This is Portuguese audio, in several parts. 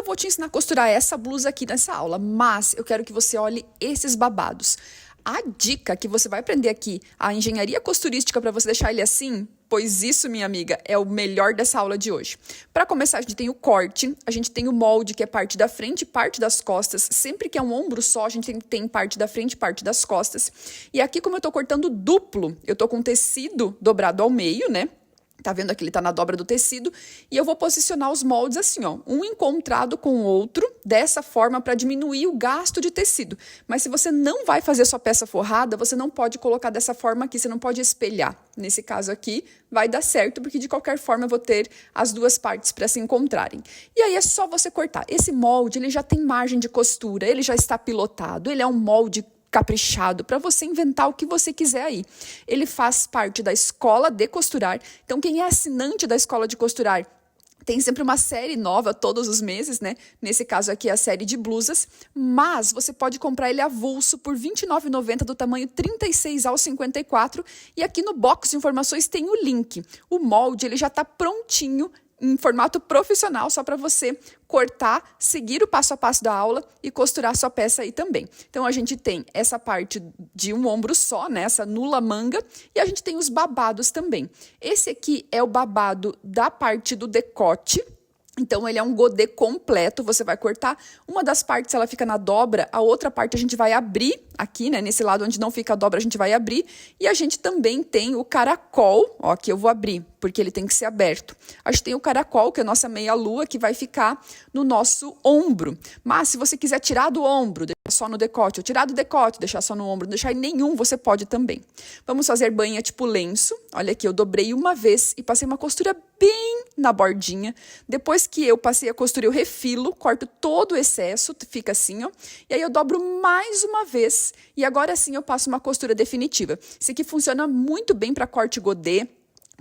vou te ensinar a costurar essa blusa aqui nessa aula, mas eu quero que você olhe esses babados. A dica que você vai aprender aqui, a engenharia costurística para você deixar ele assim, pois isso, minha amiga, é o melhor dessa aula de hoje. Para começar, a gente tem o corte, a gente tem o molde, que é parte da frente e parte das costas. Sempre que é um ombro só, a gente tem parte da frente e parte das costas. E aqui, como eu tô cortando duplo, eu tô com tecido dobrado ao meio, né? Tá vendo aqui? Ele tá na dobra do tecido. E eu vou posicionar os moldes assim, ó. Um encontrado com o outro, dessa forma, para diminuir o gasto de tecido. Mas se você não vai fazer sua peça forrada, você não pode colocar dessa forma aqui, você não pode espelhar. Nesse caso aqui, vai dar certo, porque de qualquer forma eu vou ter as duas partes para se encontrarem. E aí é só você cortar. Esse molde, ele já tem margem de costura, ele já está pilotado, ele é um molde caprichado para você inventar o que você quiser aí. Ele faz parte da escola de costurar. Então, quem é assinante da escola de costurar tem sempre uma série nova todos os meses, né? Nesse caso aqui é a série de blusas, mas você pode comprar ele avulso por R$ 29,90 do tamanho 36 ao 54 e aqui no box de informações tem o link. O molde ele já está prontinho em formato profissional, só para você cortar, seguir o passo a passo da aula e costurar sua peça aí também. Então, a gente tem essa parte de um ombro só, né? Essa nula manga, e a gente tem os babados também. Esse aqui é o babado da parte do decote. Então, ele é um godê completo, você vai cortar. Uma das partes, ela fica na dobra, a outra parte a gente vai abrir aqui, né? Nesse lado onde não fica a dobra, a gente vai abrir. E a gente também tem o caracol, ó, que eu vou abrir, porque ele tem que ser aberto. A gente tem o caracol, que é a nossa meia-lua, que vai ficar no nosso ombro. Mas, se você quiser tirar do ombro, deixar só no decote, ou tirar do decote, deixar só no ombro, não deixar em nenhum, você pode também. Vamos fazer bainha tipo lenço. Olha aqui, eu dobrei uma vez e passei uma costura bem na bordinha. Depois que eu passei a costura, eu refilo, corto todo o excesso, fica assim, ó. E aí eu dobro mais uma vez e agora sim eu passo uma costura definitiva. Isso aqui funciona muito bem para corte godê,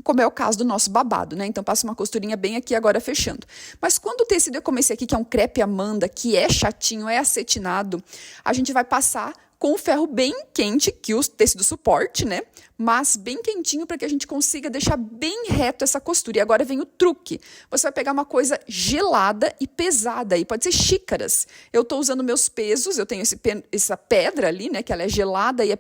como é o caso do nosso babado, né? Então, passo uma costurinha bem aqui agora fechando. Mas quando o tecido eu comecei aqui, que é um crepe Amanda, que é chatinho, é acetinado, a gente vai passar com o ferro bem quente, que o tecido suporte, né? Mas bem quentinho para que a gente consiga deixar bem reto essa costura. E agora vem o truque. Você vai pegar uma coisa gelada e pesada, e pode ser xícaras. Eu estou usando meus pesos, eu tenho essa pedra ali, né? Que ela é gelada e é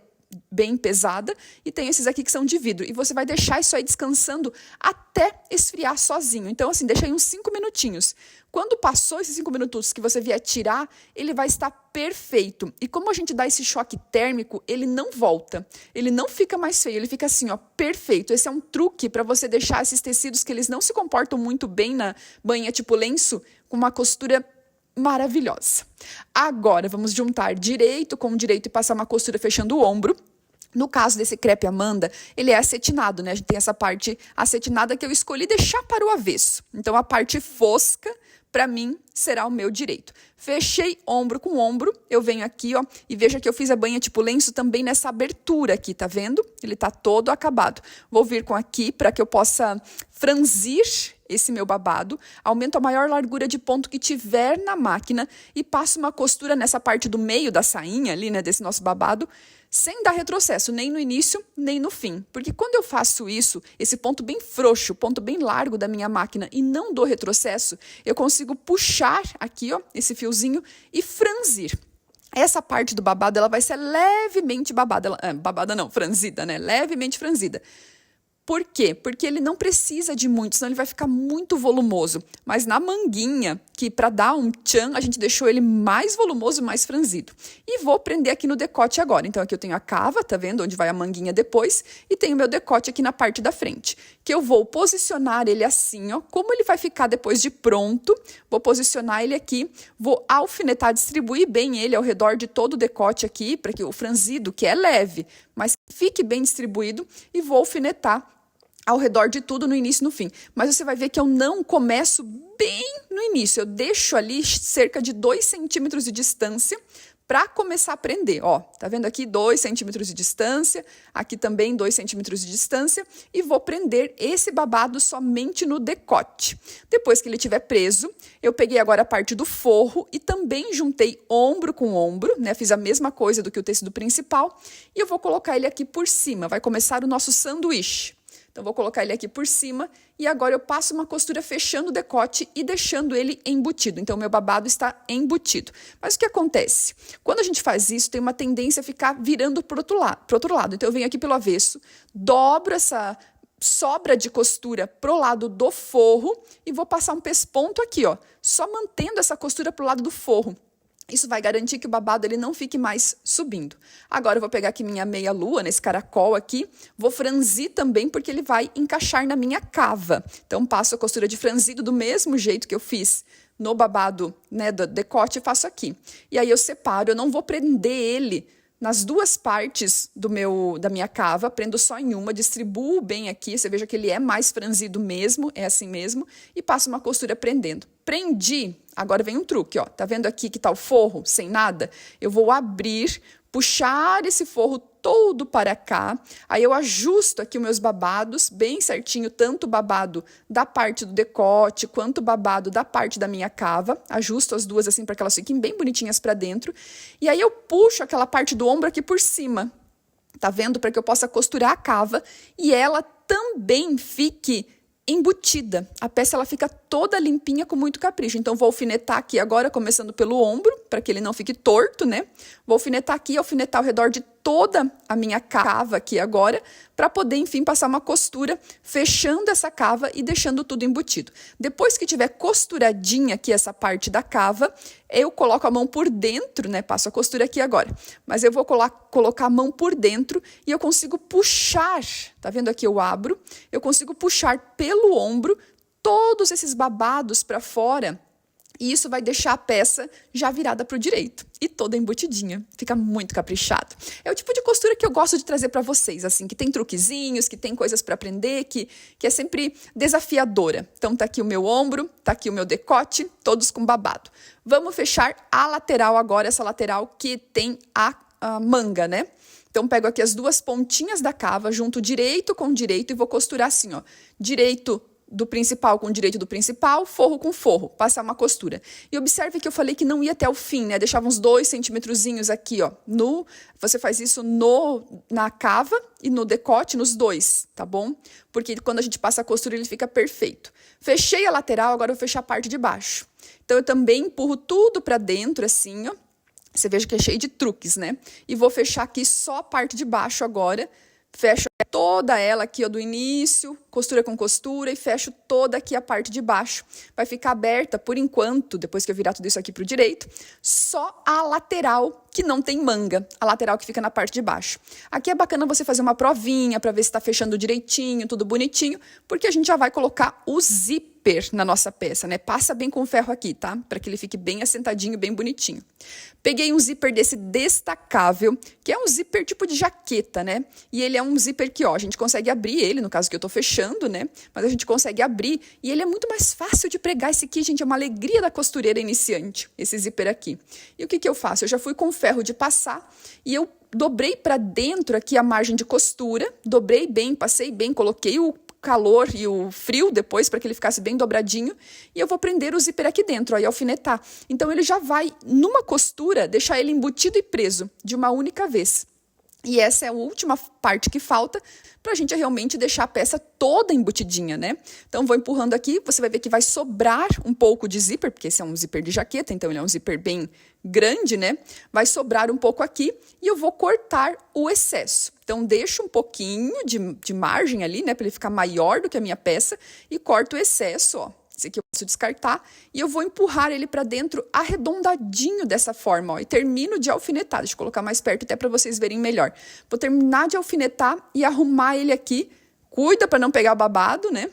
bem pesada, e tem esses aqui que são de vidro. E você vai deixar isso aí descansando até esfriar sozinho. Então, assim, deixa aí uns 5 minutinhos. Quando passou esses 5 minutos que você vier tirar, ele vai estar perfeito. E como a gente dá esse choque térmico, ele não volta. Ele não fica mais feio, ele fica assim, ó, perfeito. Esse é um truque para você deixar esses tecidos que eles não se comportam muito bem na banha tipo lenço, com uma costura maravilhosa. Agora, vamos juntar direito com direito e passar uma costura fechando o ombro. No caso desse crepe Amanda, ele é acetinado, né? A gente tem essa parte acetinada que eu escolhi deixar para o avesso. Então, a parte fosca, para mim, será o meu direito. Fechei ombro com ombro, eu venho aqui, ó, e veja que eu fiz a banha tipo lenço também nessa abertura aqui, tá vendo? Ele tá todo acabado. Vou vir com aqui para que eu possa franzir esse meu babado, aumento a maior largura de ponto que tiver na máquina e passo uma costura nessa parte do meio da sainha ali, né, desse nosso babado, sem dar retrocesso, nem no início, nem no fim. Porque quando eu faço isso, esse ponto bem frouxo, ponto bem largo da minha máquina e não dou retrocesso, eu consigo puxar aqui, ó, esse fiozinho e franzir. Essa parte do babado, ela vai ser levemente babada, babada não, franzida, né, levemente franzida. Por quê? Porque ele não precisa de muito, senão ele vai ficar muito volumoso. Mas na manguinha, que para dar um tchan, a gente deixou ele mais volumoso, mais franzido. E vou prender aqui no decote agora. Então, aqui eu tenho a cava, tá vendo? Onde vai a manguinha depois. E tenho o meu decote aqui na parte da frente. Que eu vou posicionar ele assim, ó. Como ele vai ficar depois de pronto, vou posicionar ele aqui. Vou alfinetar, distribuir bem ele ao redor de todo o decote aqui, para que o franzido, que é leve, mas fique bem distribuído. E vou alfinetar ao redor de tudo, no início e no fim. Mas você vai ver que eu não começo bem no início. Eu deixo ali cerca de 2 centímetros de distância para começar a prender. Ó, tá vendo aqui 2 centímetros de distância, aqui também 2 centímetros de distância, e vou prender esse babado somente no decote. Depois que ele estiver preso, eu peguei agora a parte do forro e também juntei ombro com ombro, né? Fiz a mesma coisa do que o tecido principal, e eu vou colocar ele aqui por cima. Vai começar o nosso sanduíche. Então, vou colocar ele aqui por cima e agora eu passo uma costura fechando o decote e deixando ele embutido. Então, meu babado está embutido. Mas o que acontece? Quando a gente faz isso, tem uma tendência a ficar virando pro outro lado. Então, eu venho aqui pelo avesso, dobro essa sobra de costura pro lado do forro e vou passar um pesponto aqui, ó, só mantendo essa costura pro lado do forro. Isso vai garantir que o babado ele não fique mais subindo. Agora eu vou pegar aqui minha meia lua, nesse caracol aqui, vou franzir também porque ele vai encaixar na minha cava. Então passo a costura de franzido do mesmo jeito que eu fiz no babado, né, do decote, faço aqui. E aí eu separo, eu não vou prender ele nas duas partes da minha cava, prendo só em uma, distribuo bem aqui, você veja que ele é mais franzido mesmo, é assim mesmo, e passo uma costura prendendo. Prendi, agora vem um truque, ó, tá vendo aqui que tá o forro sem nada? Eu vou abrir, puxar esse forro todo para cá, aí eu ajusto aqui os meus babados bem certinho, tanto o babado da parte do decote, quanto o babado da parte da minha cava, ajusto as duas assim para que elas fiquem bem bonitinhas para dentro, e aí eu puxo aquela parte do ombro aqui por cima, tá vendo? Para que eu possa costurar a cava e ela também fique embutida. A peça ela fica toda limpinha com muito capricho. Então, vou alfinetar aqui agora, começando pelo ombro, para que ele não fique torto, né? Vou alfinetar aqui e alfinetar ao redor de toda a minha cava aqui agora, para poder, enfim, passar uma costura, fechando essa cava e deixando tudo embutido. Depois que tiver costuradinha aqui essa parte da cava, eu coloco a mão por dentro, né? Passo a costura aqui agora. Mas eu vou colocar a mão por dentro e eu consigo puxar, tá vendo aqui? Eu abro, eu consigo puxar pelo ombro todos esses babados para fora. E isso vai deixar a peça já virada para o direito e toda embutidinha. Fica muito caprichado. É o tipo de costura que eu gosto de trazer para vocês, assim, que tem truquezinhos, que tem coisas para aprender, que é sempre desafiadora. Então, tá aqui o meu ombro, tá aqui o meu decote, todos com babado. Vamos fechar a lateral agora, essa lateral que tem a manga, né? Então, pego aqui as duas pontinhas da cava, junto direito com direito e vou costurar assim, ó. Direito do principal com direito do principal, forro com forro, passar uma costura. E observe que eu falei que não ia até o fim, né? Deixava uns 2 centímetrozinhos aqui, ó. Você faz isso na cava e no decote, nos dois, tá bom? Porque quando a gente passa a costura, ele fica perfeito. Fechei a lateral, agora eu vou fechar a parte de baixo. Então, eu também empurro tudo pra dentro, assim, ó. Você veja que é cheio de truques, né? E vou fechar aqui só a parte de baixo agora. Fecho toda ela aqui, ó, do início, costura com costura e fecho toda aqui a parte de baixo. Vai ficar aberta, por enquanto, depois que eu virar tudo isso aqui pro direito, só a lateral que não tem manga, a lateral que fica na parte de baixo. Aqui é bacana você fazer uma provinha para ver se tá fechando direitinho, tudo bonitinho, porque a gente já vai colocar o zíper na nossa peça, né? Passa bem com o ferro aqui, tá? Para que ele fique bem assentadinho, bem bonitinho. Peguei um zíper desse destacável, que é um zíper tipo de jaqueta, né? E ele é um zíper que, ó, a gente consegue abrir ele, no caso que eu tô fechando, né? Mas a gente consegue abrir e ele é muito mais fácil de pregar. Esse aqui, gente, é uma alegria da costureira iniciante, esse zíper aqui. E o que eu faço? Eu já fui com o ferro de passar e eu dobrei para dentro aqui a margem de costura, dobrei bem, passei bem, coloquei o calor e o frio depois para que ele ficasse bem dobradinho e eu vou prender o zíper aqui dentro, ó, e alfinetar. Então ele já vai, numa costura, deixar ele embutido e preso de uma única vez. E essa é a última parte que falta para a gente realmente deixar a peça toda embutidinha, né? Então, vou empurrando aqui, você vai ver que vai sobrar um pouco de zíper, porque esse é um zíper de jaqueta, então ele é um zíper bem grande, né? Vai sobrar um pouco aqui e eu vou cortar o excesso. Então, deixo um pouquinho de margem ali, né? Para ele ficar maior do que a minha peça e corto o excesso, ó. Esse aqui eu posso descartar e eu vou empurrar ele para dentro arredondadinho dessa forma, ó. E termino de alfinetar. Deixa eu colocar mais perto até para vocês verem melhor. Vou terminar de alfinetar e arrumar ele aqui. Cuida para não pegar babado, né?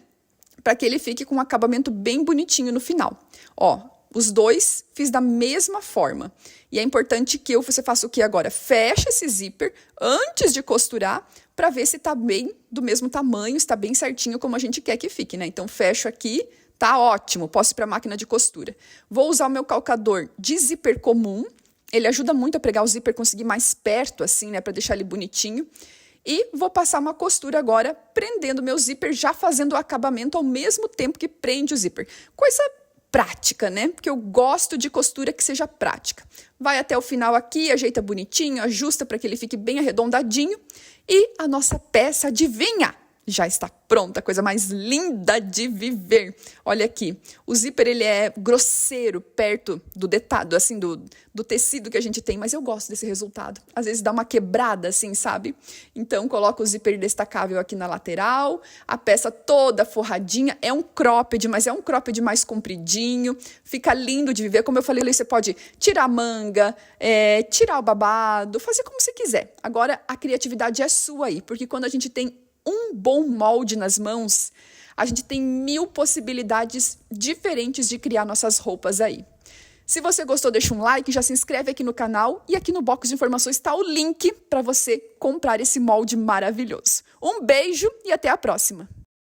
Para que ele fique com um acabamento bem bonitinho no final. Ó, os dois fiz da mesma forma. E é importante que você faça o que agora? Fecha esse zíper antes de costurar para ver se tá bem do mesmo tamanho, está bem certinho como a gente quer que fique, né? Então, fecho aqui. Tá ótimo, posso ir para a máquina de costura. Vou usar o meu calcador de zíper comum. Ele ajuda muito a pregar o zíper, conseguir mais perto, assim, né? Para deixar ele bonitinho. E vou passar uma costura agora, prendendo meu zíper, já fazendo o acabamento ao mesmo tempo que prende o zíper. Coisa prática, né? Porque eu gosto de costura que seja prática. Vai até o final aqui, ajeita bonitinho, ajusta para que ele fique bem arredondadinho. E a nossa peça, adivinha? Já está pronta, coisa mais linda de viver. Olha aqui, o zíper ele é grosseiro perto do detalhe, assim, do tecido que a gente tem, mas eu gosto desse resultado. Às vezes dá uma quebrada, assim, sabe? Então, coloco o zíper destacável aqui na lateral, a peça toda forradinha. É um cropped, mas é um cropped mais compridinho. Fica lindo de viver. Como eu falei, você pode tirar a manga, tirar o babado, fazer como você quiser. Agora, a criatividade é sua aí, porque quando a gente tem um bom molde nas mãos, a gente tem 1000 possibilidades diferentes de criar nossas roupas aí. Se você gostou, deixa um like, já se inscreve aqui no canal e aqui no box de informações está o link para você comprar esse molde maravilhoso. Um beijo e até a próxima!